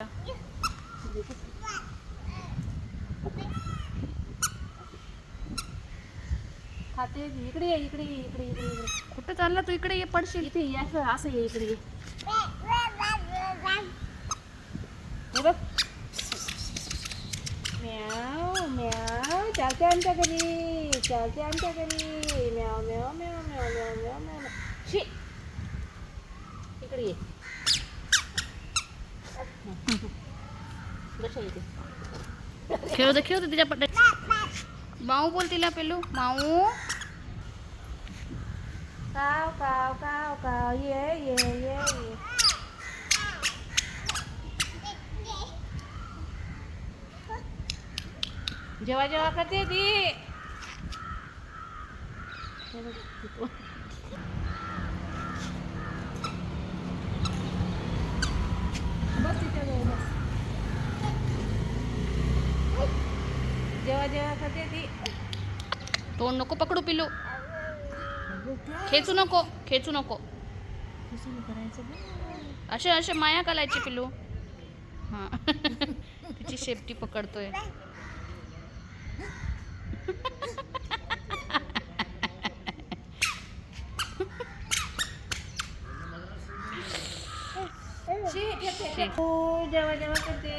खाते इकडे ये, इकडे ये, इकडे इकडे इकडे. कुठं चालला तू? इकडे ये, पडशील. इथे ये, असं असं ये, इकडे ये. हे बघ. म्याव म्याव चालते आमच्या घरी, चालते आमच्या घरी. म्याव म्याव म्याव म्याव म्याव म्याव म्याव. शी इकडे ये. बसा इथे. खेळू दे तिच्या पट्ट्या. माऊ बोल तिला, पेलू माऊ. काव काव काव काव ये ये ये ये. जेव्हा जेव्हा करते ती. बस तिथे बस. जेव्हा जेव्हा करते ती. तोंड नको पकडू पिलू. खेचू नको, खेचू नको. असे असे माया घालायची पिलू. हा तिची शेपटी पकडतोय. जेव्हा जेव्हा करते